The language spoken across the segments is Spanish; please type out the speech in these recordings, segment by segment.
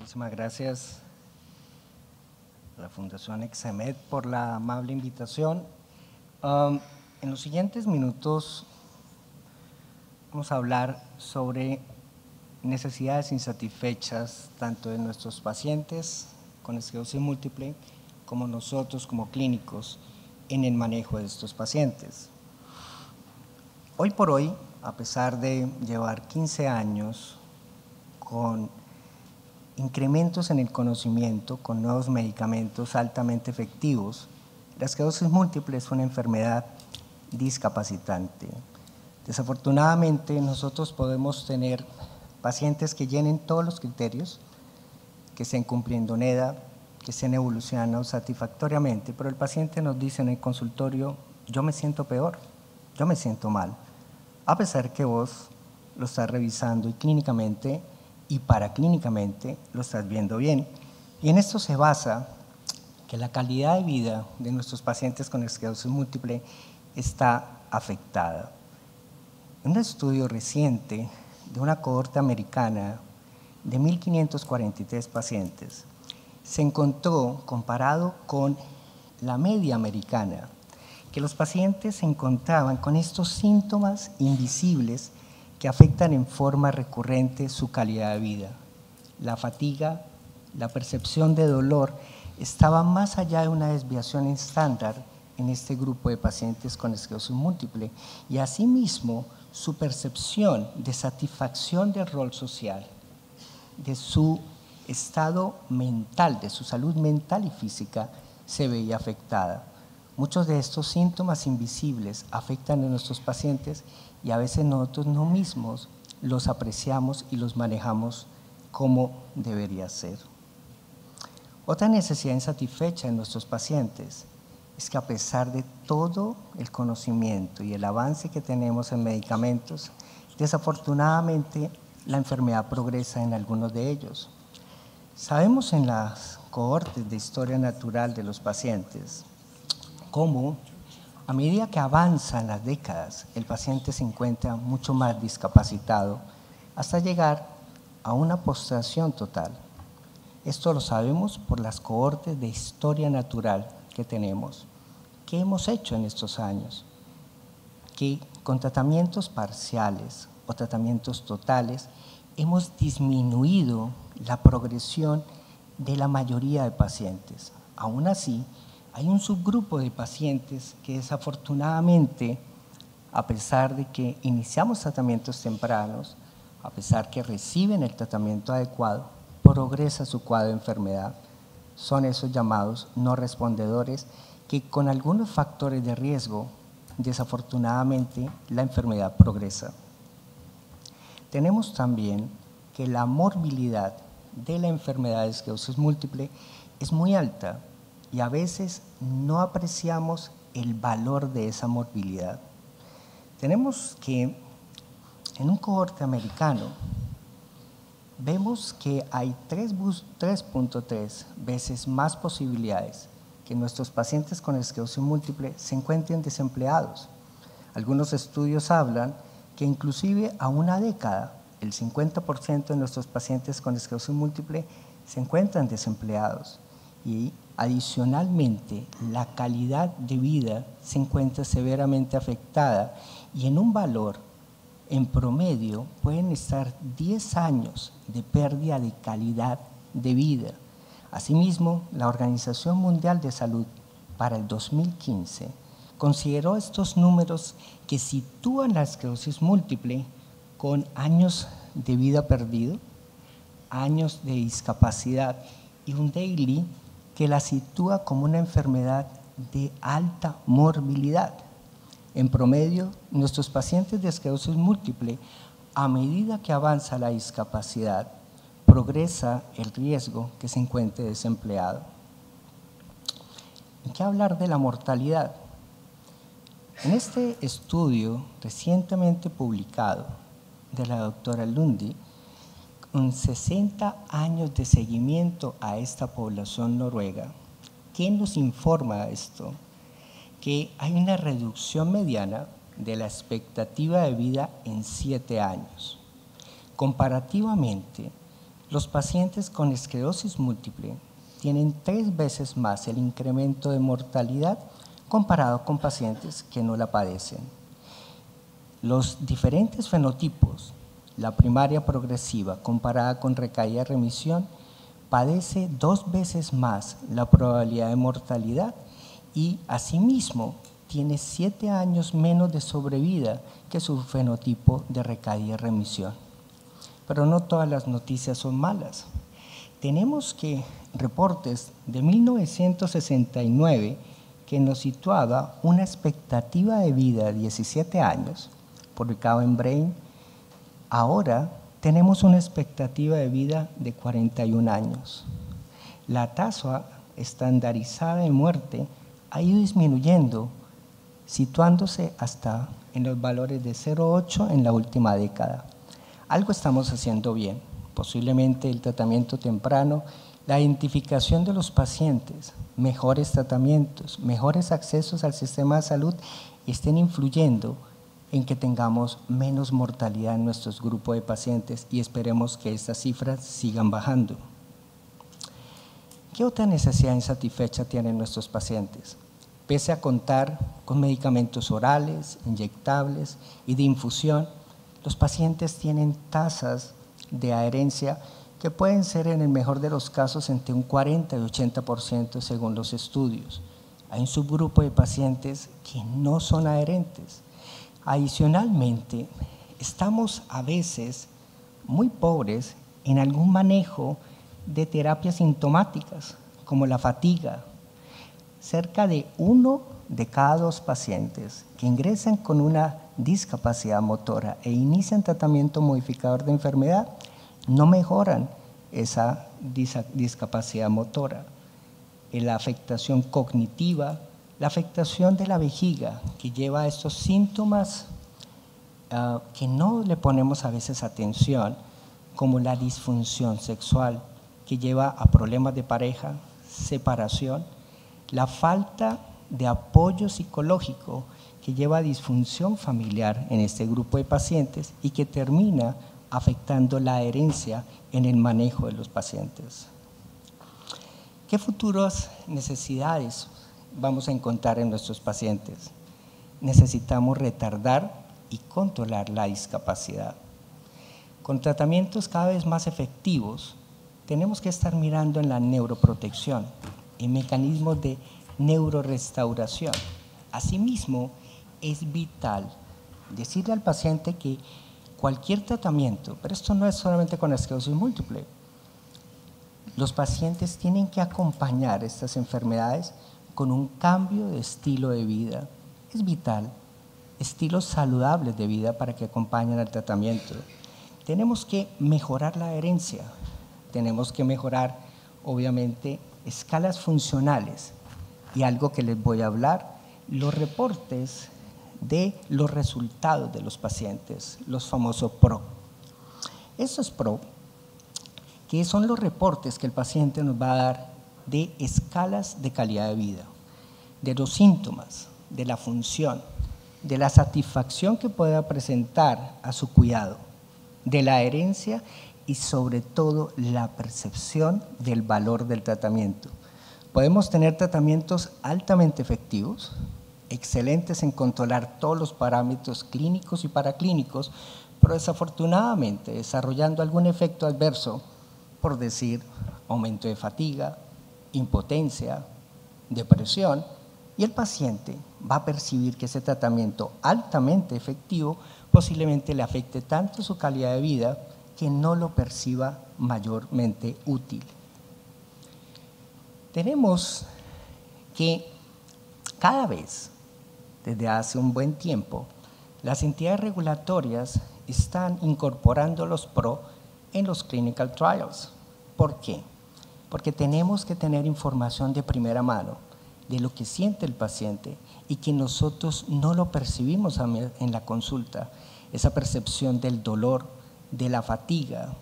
Muchísimas gracias a la Fundación Exemed por la amable invitación. En los siguientes minutos vamos a hablar sobre necesidades insatisfechas tanto de nuestros pacientes con esclerosis múltiple como nosotros como clínicos en el manejo de estos pacientes. Hoy por hoy, a pesar de llevar 15 años con incrementos en el conocimiento, con nuevos medicamentos altamente efectivos, la esclerosis múltiple es una enfermedad discapacitante. Desafortunadamente, nosotros podemos tener pacientes que llenen todos los criterios, que estén cumpliendo en edad, que estén evolucionando satisfactoriamente, pero el paciente nos dice en el consultorio: yo me siento peor, yo me siento mal, a pesar que vos lo estás revisando y clínicamente y paraclínicamente lo estás viendo bien. Y en esto se basa que la calidad de vida de nuestros pacientes con esclerosis múltiple está afectada. Un estudio reciente de una cohorte americana de 1.543 pacientes se encontró, comparado con la media americana, que los pacientes se encontraban con estos síntomas invisibles que afectan en forma recurrente su calidad de vida. La fatiga, la percepción de dolor estaba más allá de una desviación estándar en este grupo de pacientes con esclerosis múltiple, y asimismo su percepción de satisfacción del rol social, de su estado mental, de su salud mental y física, se veía afectada. Muchos de estos síntomas invisibles afectan a nuestros pacientes y a veces nosotros no mismos los apreciamos y los manejamos como debería ser. Otra necesidad insatisfecha en nuestros pacientes es que, a pesar de todo el conocimiento y el avance que tenemos en medicamentos, desafortunadamente la enfermedad progresa en algunos de ellos. Sabemos en las cohortes de historia natural de los pacientes cómo, a medida que avanzan las décadas, el paciente se encuentra mucho más discapacitado hasta llegar a una postración total. Esto lo sabemos por las cohortes de historia natural que tenemos. ¿Qué hemos hecho en estos años? Que con tratamientos parciales o tratamientos totales hemos disminuido la progresión de la mayoría de pacientes. Aún así, hay un subgrupo de pacientes que desafortunadamente, a pesar de que iniciamos tratamientos tempranos, a pesar que reciben el tratamiento adecuado, progresa su cuadro de enfermedad. Son esos llamados no respondedores que, con algunos factores de riesgo, desafortunadamente la enfermedad progresa. Tenemos también que la morbilidad de la enfermedad de esclerosis múltiple es muy alta y a veces no apreciamos el valor de esa morbilidad. Tenemos que, en un cohorte americano, vemos que hay 3.3 veces más posibilidades que nuestros pacientes con esclerosis múltiple se encuentren desempleados. Algunos estudios hablan que inclusive a una década, el 50% de nuestros pacientes con esclerosis múltiple se encuentran desempleados, y adicionalmente la calidad de vida se encuentra severamente afectada, y en un valor, en promedio, pueden estar 10 años de pérdida de calidad de vida. Asimismo, la Organización Mundial de Salud para el 2015 consideró estos números que sitúan la esclerosis múltiple con años de vida perdido, años de discapacidad y un daily que la sitúa como una enfermedad de alta morbilidad. En promedio, nuestros pacientes de esclerosis múltiple, a medida que avanza la discapacidad, progresa el riesgo que se encuentre desempleado. ¿En qué hablar de la mortalidad? En este estudio recientemente publicado de la doctora Lundy, con 60 años de seguimiento a esta población noruega, ¿qué nos informa esto? Que hay una reducción mediana de la expectativa de vida en 7 años. Comparativamente, Los pacientes con esclerosis múltiple tienen 3 veces más el incremento de mortalidad comparado con pacientes que no la padecen. Los diferentes fenotipos, la primaria progresiva comparada con recaída remisión, padece 2 veces más la probabilidad de mortalidad y asimismo tiene 7 años menos de sobrevida que su fenotipo de recaída y remisión. Pero no todas las noticias son malas. Tenemos reportes de 1969 que nos situaba una expectativa de vida de 17 años, publicado en Brain. Ahora tenemos una expectativa de vida de 41 años. La tasa estandarizada de muerte ha ido disminuyendo, situándose hasta en los valores de 0,8 en la última década. Algo estamos haciendo bien, posiblemente el tratamiento temprano, la identificación de los pacientes, mejores tratamientos, mejores accesos al sistema de salud estén influyendo en que tengamos menos mortalidad en nuestros grupos de pacientes y esperemos que estas cifras sigan bajando. ¿Qué otra necesidad insatisfecha tienen nuestros pacientes? Pese a contar con medicamentos orales, inyectables y de infusión, los pacientes tienen tasas de adherencia que pueden ser en el mejor de los casos entre un 40 y 80% según los estudios. Hay un subgrupo de pacientes que no son adherentes. Adicionalmente, estamos a veces muy pobres en algún manejo de terapias sintomáticas, como la fatiga. Cerca de 1 de cada 2 pacientes que ingresan con una discapacidad motora e inician tratamiento modificador de enfermedad no mejoran esa discapacidad motora. La afectación cognitiva, la afectación de la vejiga que lleva a estos síntomas que no le ponemos a veces atención, como la disfunción sexual que lleva a problemas de pareja, separación, la falta de apoyo psicológico que lleva a disfunción familiar en este grupo de pacientes y que termina afectando la adherencia en el manejo de los pacientes. ¿Qué futuras necesidades vamos a encontrar en nuestros pacientes? Necesitamos retardar y controlar la discapacidad. Con tratamientos cada vez más efectivos, tenemos que estar mirando en la neuroprotección, en mecanismos de neurorestauración. Asimismo, es vital decirle al paciente que cualquier tratamiento, pero esto no es solamente con esclerosis múltiple, los pacientes tienen que acompañar estas enfermedades con un cambio de estilo de vida. Es vital, estilos saludables de vida para que acompañen al tratamiento. Tenemos que mejorar la adherencia, tenemos que mejorar, obviamente, escalas funcionales y algo que les voy a hablar, los reportes de los resultados de los pacientes, los famosos PRO. Esos PRO, que son los reportes que el paciente nos va a dar de escalas de calidad de vida, de los síntomas, de la función, de la satisfacción que pueda presentar a su cuidado, de la adherencia y sobre todo la percepción del valor del tratamiento. Podemos tener tratamientos altamente efectivos, excelentes en controlar todos los parámetros clínicos y paraclínicos, pero desafortunadamente desarrollando algún efecto adverso, por decir, aumento de fatiga, impotencia, depresión, y el paciente va a percibir que ese tratamiento altamente efectivo posiblemente le afecte tanto su calidad de vida que no lo perciba mayormente útil. Tenemos que cada vez, desde hace un buen tiempo, las entidades regulatorias están incorporando los PRO en los clinical trials. ¿Por qué? Porque tenemos que tener información de primera mano de lo que siente el paciente y que nosotros no lo percibimos en la consulta, esa percepción del dolor, de la fatiga,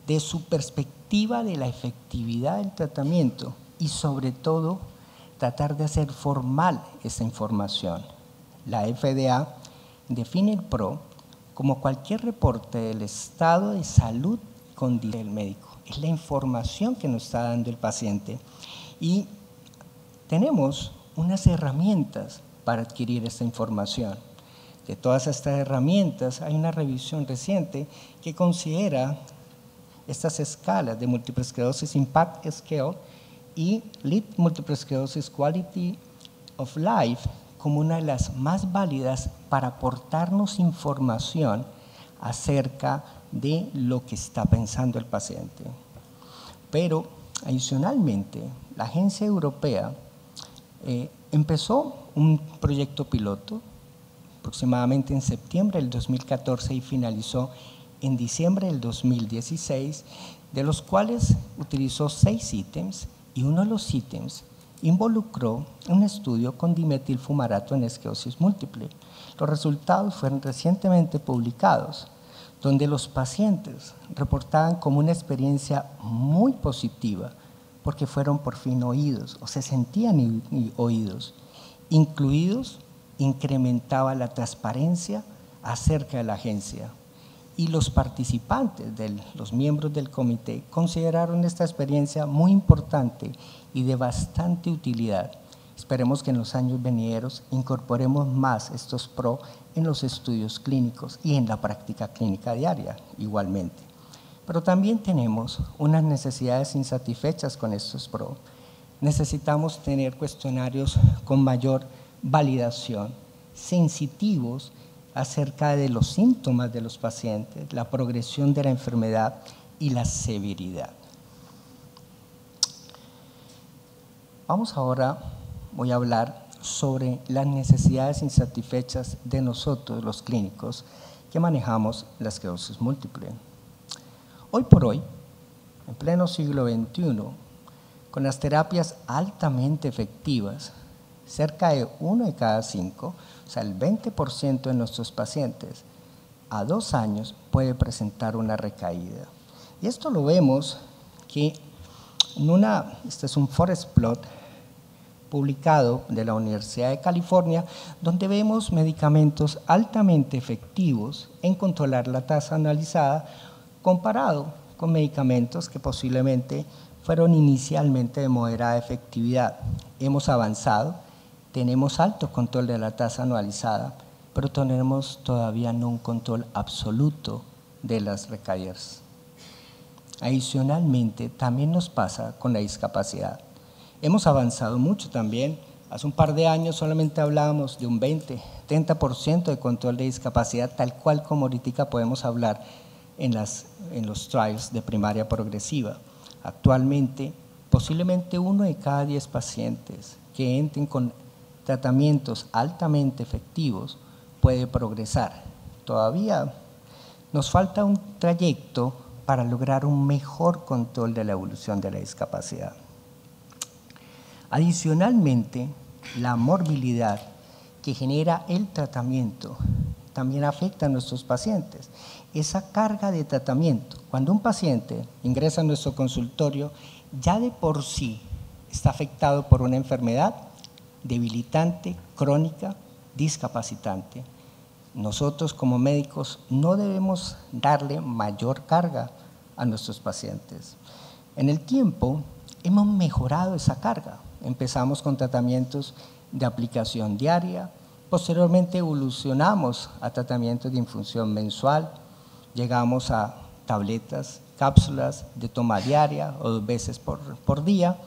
de su perspectiva de la efectividad del tratamiento y sobre todo tratar de hacer formal esa información. La FDA define el PRO como cualquier reporte del estado de salud condición del médico, es la información que nos está dando el paciente. Y tenemos unas herramientas para adquirir esta información. De todas estas herramientas, hay una revisión reciente que considera estas escalas de Multiple Sclerosis Impact Scale y Lead Multiple Sclerosis Quality of Life como una de las más válidas para aportarnos información acerca de lo que está pensando el paciente. Pero, adicionalmente, la Agencia Europea empezó un proyecto piloto aproximadamente en septiembre del 2014 y finalizó en diciembre del 2016, de los cuales utilizó 6 ítems, y uno de los ítems involucró un estudio con dimetilfumarato en esclerosis múltiple. Los resultados fueron recientemente publicados, donde los pacientes reportaban como una experiencia muy positiva porque fueron por fin oídos o se sentían oídos. Incluidos, incrementaba la transparencia acerca de la agencia. Y los participantes, los miembros del comité, consideraron esta experiencia muy importante y de bastante utilidad. Esperemos que en los años venideros incorporemos más estos PRO en los estudios clínicos y en la práctica clínica diaria igualmente. Pero también tenemos unas necesidades insatisfechas con estos PRO. Necesitamos tener cuestionarios con mayor validación, sensitivos acerca de los síntomas de los pacientes, la progresión de la enfermedad y la severidad. Voy a hablar sobre las necesidades insatisfechas de nosotros, los clínicos, que manejamos la esclerosis múltiple. Hoy por hoy, en pleno siglo XXI, con las terapias altamente efectivas, cerca de 1 de cada 5, o sea, el 20% de nuestros pacientes, a 2 años puede presentar una recaída. Y esto lo vemos que este es un forest plot publicado de la Universidad de California, donde vemos medicamentos altamente efectivos en controlar la tasa anualizada comparado con medicamentos que posiblemente fueron inicialmente de moderada efectividad. Hemos avanzado, tenemos alto control de la tasa anualizada, pero tenemos todavía no un control absoluto de las recaídas. Adicionalmente, también nos pasa con la discapacidad. Hemos avanzado mucho también. Hace un par de años solamente hablábamos de un 20-30% de control de discapacidad, tal cual como ahorita podemos hablar en los trials de primaria progresiva. Actualmente, posiblemente 1 de cada 10 pacientes que entren con tratamientos altamente efectivos puede progresar. Todavía nos falta un trayecto para lograr un mejor control de la evolución de la discapacidad. Adicionalmente, la morbilidad que genera el tratamiento también afecta a nuestros pacientes. Esa carga de tratamiento, cuando un paciente ingresa a nuestro consultorio, ya de por sí está afectado por una enfermedad debilitante, crónica, discapacitante. Nosotros como médicos no debemos darle mayor carga a nuestros pacientes. En el tiempo hemos mejorado esa carga. Empezamos con tratamientos de aplicación diaria, posteriormente evolucionamos a tratamientos de infusión mensual, llegamos a tabletas, cápsulas de toma diaria o 2 veces por día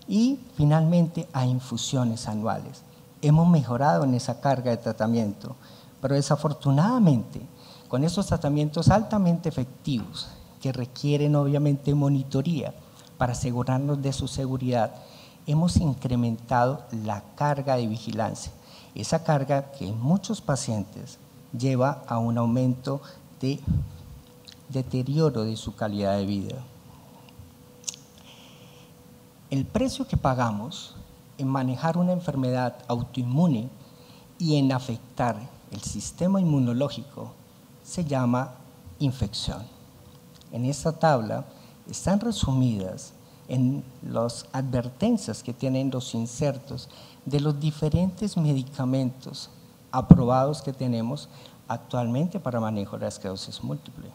y finalmente a infusiones anuales. Hemos mejorado en esa carga de tratamiento, pero desafortunadamente con esos tratamientos altamente efectivos que requieren obviamente monitoría para asegurarnos de su seguridad, hemos incrementado la carga de vigilancia. Esa carga que en muchos pacientes lleva a un aumento de deterioro de su calidad de vida. El precio que pagamos en manejar una enfermedad autoinmune y en afectar el sistema inmunológico se llama infección. En esta tabla están resumidas en las advertencias que tienen los insertos de los diferentes medicamentos aprobados que tenemos actualmente para manejo de la esclerosis múltiple.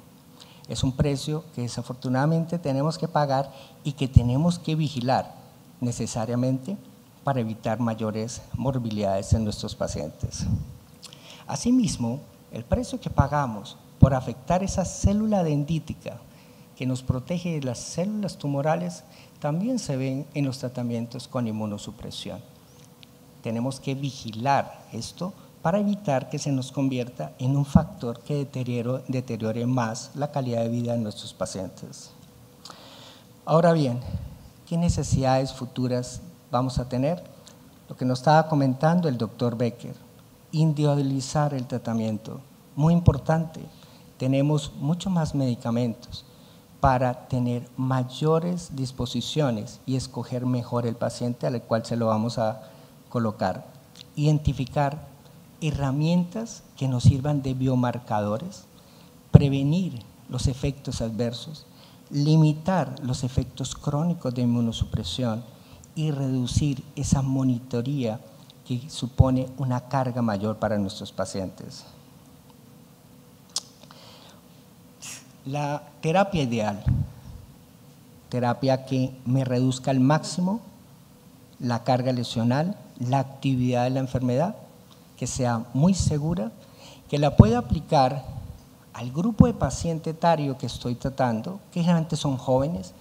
Es un precio que desafortunadamente tenemos que pagar y que tenemos que vigilar necesariamente para evitar mayores morbilidades en nuestros pacientes. Asimismo, el precio que pagamos por afectar esa célula dendrítica que nos protege de las células tumorales también se ven en los tratamientos con inmunosupresión. Tenemos que vigilar esto para evitar que se nos convierta en un factor que deteriore más la calidad de vida de nuestros pacientes. Ahora bien, ¿qué necesidades futuras vamos a tener? Lo que nos estaba comentando el doctor Becker, individualizar el tratamiento, muy importante. Tenemos mucho más medicamentos para tener mayores disposiciones y escoger mejor el paciente al cual se lo vamos a colocar. Identificar herramientas que nos sirvan de biomarcadores, prevenir los efectos adversos, limitar los efectos crónicos de inmunosupresión y reducir esa monitoría que supone una carga mayor para nuestros pacientes. La terapia ideal, terapia que me reduzca al máximo la carga lesional, la actividad de la enfermedad, que sea muy segura, que la pueda aplicar al grupo de paciente etario que estoy tratando, que generalmente son jóvenes,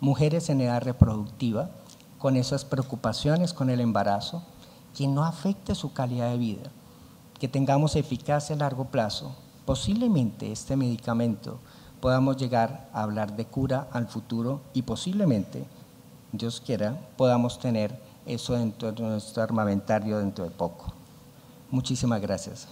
mujeres en edad reproductiva, con esas preocupaciones con el embarazo, que no afecte su calidad de vida, que tengamos eficacia a largo plazo. Posiblemente este medicamento podamos llegar a hablar de cura al futuro y posiblemente, Dios quiera, podamos tener eso dentro de nuestro armamentario dentro de poco. Muchísimas gracias.